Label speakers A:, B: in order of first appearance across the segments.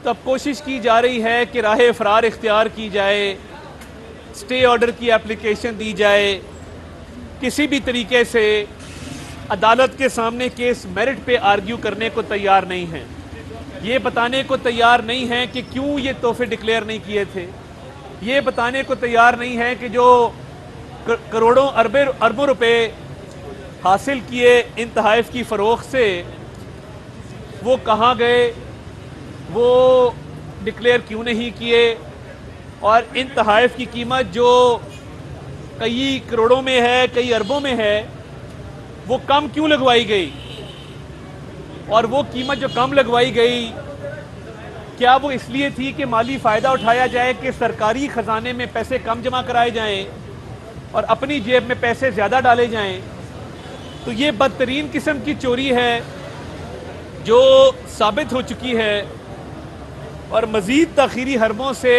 A: तब कोशिश की जा रही है कि राह फरार इख्तियार की जाए, स्टे ऑर्डर की एप्लीकेशन दी जाए, किसी भी तरीके से अदालत के सामने केस मेरिट पे आर्ग्यू करने को तैयार नहीं हैं, ये बताने को तैयार नहीं हैं कि क्यों ये तोहफे डिक्लेयर नहीं किए थे, ये बताने को तैयार नहीं हैं कि जो करोड़ों अरबों रुपए हासिल किए इन तहाइफ की फ़रोख्त से वो कहाँ गए, वो डिक्लेयर क्यों नहीं किए, और इन तहाइफ की कीमत जो कई करोड़ों में है, कई अरबों में है, वो कम क्यों लगवाई गई, और वो कीमत जो कम लगवाई गई क्या वो इसलिए थी कि माली फ़ायदा उठाया जाए कि सरकारी ख़जाने में पैसे कम जमा कराए जाएं और अपनी जेब में पैसे ज़्यादा डाले जाएं। तो ये बदतरीन किस्म की चोरी है जो साबित हो चुकी है, और मज़ीद ताख़ीरी हरबों से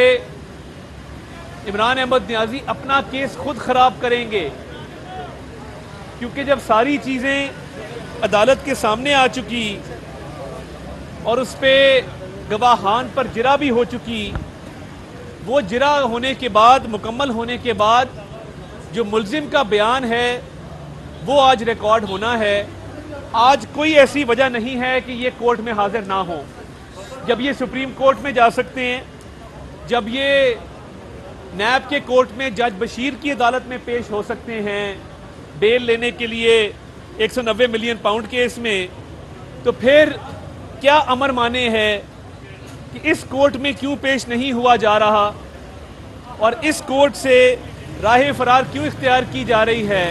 A: इमरान अहमद नियाज़ी अपना केस खुद ख़राब करेंगे, क्योंकि जब सारी चीज़ें अदालत के सामने आ चुकी और उस पर गवाहान पर जिरा भी हो चुकी, वो जिरा होने के बाद, मुकम्मल होने के बाद जो मुल्ज़िम का बयान है वो आज रिकॉर्ड होना है। आज कोई ऐसी वजह नहीं है कि ये कोर्ट में हाजिर ना हो। जब ये सुप्रीम कोर्ट में जा सकते हैं, जब ये नैब के कोर्ट में जज बशीर की अदालत में पेश हो सकते हैं बेल लेने के लिए 190 मिलियन पाउंड केस में, तो फिर क्या अमर माने है कि इस कोर्ट में क्यों पेश नहीं हुआ जा रहा और इस कोर्ट से राह फरार क्यों इख्तियार की जा रही है।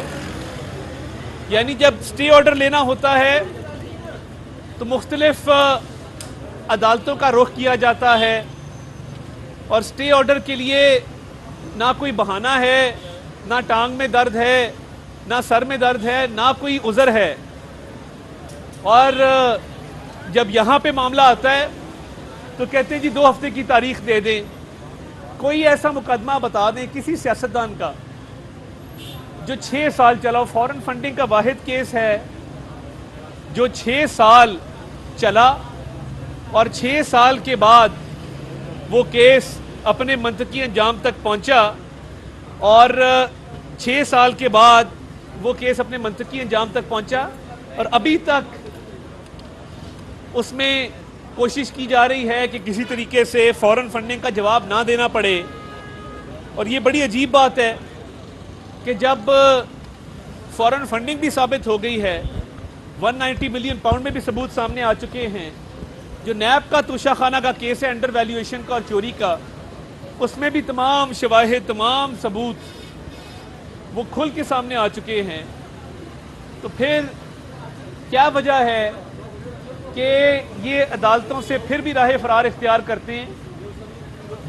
A: यानी जब स्टे ऑर्डर लेना होता है तो मुख्तलिफ अदालतों का रुख किया जाता है, और स्टे ऑर्डर के लिए ना कोई बहाना है, ना टांग में दर्द है, ना सर में दर्द है, ना कोई उज़र है। और जब यहाँ पे मामला आता है तो कहते हैं जी 2 हफ्ते की तारीख दे दें। कोई ऐसा मुकदमा बता दें किसी सियासतदान का जो 6 साल चला। फॉरेन फंडिंग का वाहिद केस है जो 6 साल चला, और 6 साल के बाद वो केस अपने मंतकी अंजाम तक पहुंचा, और 6 साल के बाद वो केस अपने मंतकी अंजाम तक पहुंचा, और अभी तक उसमें कोशिश की जा रही है कि किसी तरीके से फॉरेन फंडिंग का जवाब ना देना पड़े। और ये बड़ी अजीब बात है कि जब फॉरेन फंडिंग भी साबित हो गई है, 190 मिलियन पाउंड में भी सबूत सामने आ चुके हैं, जो नैब का तोशा खाना का केस है अंडर वैल्यूएशन का और चोरी का, उसमें भी तमाम शवाहिद, तमाम सबूत वो खुल के सामने आ चुके हैं। तो फिर क्या वजह है कि ये अदालतों से फिर भी राह फरार इख्तियार करते हैं,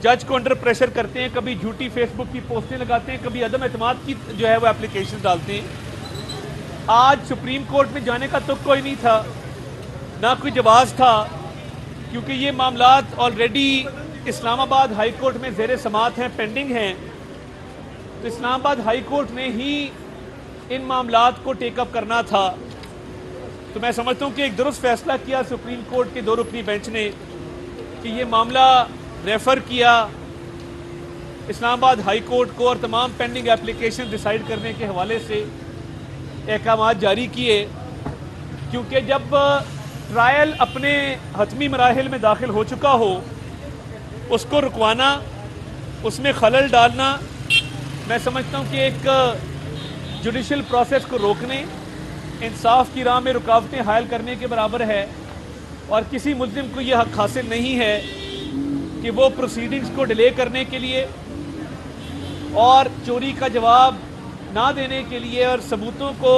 A: जज को अंडर प्रेशर करते हैं, कभी झूठी फेसबुक की पोस्टें लगाते हैं, कभी अदम एतमाद की जो है वो एप्लीकेशन डालते हैं। आज सुप्रीम कोर्ट में जाने का तो कोई नहीं था, ना कोई जवाब था, क्योंकि ये मामलात ऑलरेडी इस्लामाबाद हाई कोर्ट में ज़ेर समाअत हैं, पेंडिंग हैं। तो इस्लामाबाद हाई कोर्ट ने ही इन मामलात को टेकअप करना था। तो मैं समझता हूँ कि एक दुरुस्त फैसला किया सुप्रीम कोर्ट के 2 रुकनी बेंच ने कि ये मामला रेफ़र किया इस्लामाबाद हाई कोर्ट को, और तमाम पेंडिंग एप्लीकेशन डिसाइड करने के हवाले से अहकामात जारी किए। क्योंकि जब ट्रायल अपने हतमी मराहिल में दाखिल हो चुका हो, उसको रुकवाना, उसमें खलल डालना, मैं समझता हूँ कि एक जुडिशल प्रोसेस को रोकने, इंसाफ की राह में रुकावटें हायल करने के बराबर है। और किसी मुल्ज़िम को यह हक़ हासिल नहीं है कि वो प्रोसीडिंग्स को डिले करने के लिए और चोरी का जवाब ना देने के लिए और सबूतों को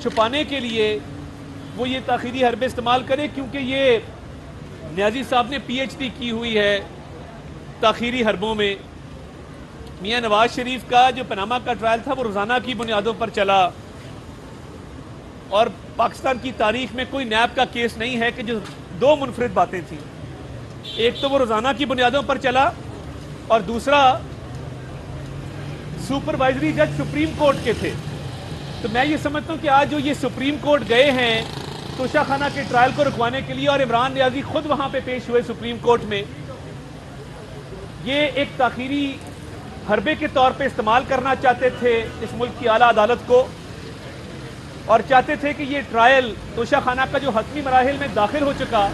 A: छुपाने के लिए वो ये ताख़ीरी हरबे इस्तेमाल करे। क्योंकि ये नियाज़ी साहब ने PhD की हुई है ताख़ीरी हरबों में। मियाँ नवाज शरीफ का जो पनामा का ट्रायल था वो रोज़ाना की बुनियादों पर चला, और पाकिस्तान की तारीख में कोई नैब का केस नहीं है कि जो 2 मुनफरिद बातें थीं। एक तो वो रोज़ाना की बुनियादों पर चला, और दूसरा सुपरवाइजरी जज सुप्रीम कोर्ट के थे। तो मैं ये समझता हूँ कि आज जो ये सुप्रीम कोर्ट गए हैं توشہ خانہ کے ٹرائل کو رکوانے کے لیے، اور عمران نیازی خود وہاں پہ پیش ہوئے سپریم کورٹ میں، یہ ایک تاخیری حربے کے طور پہ استعمال کرنا چاہتے تھے اس ملک کی اعلیٰ عدالت کو، اور چاہتے تھے کہ یہ ٹرائل توشہ خانہ کا جو حتمی مراحل میں داخل ہو چکا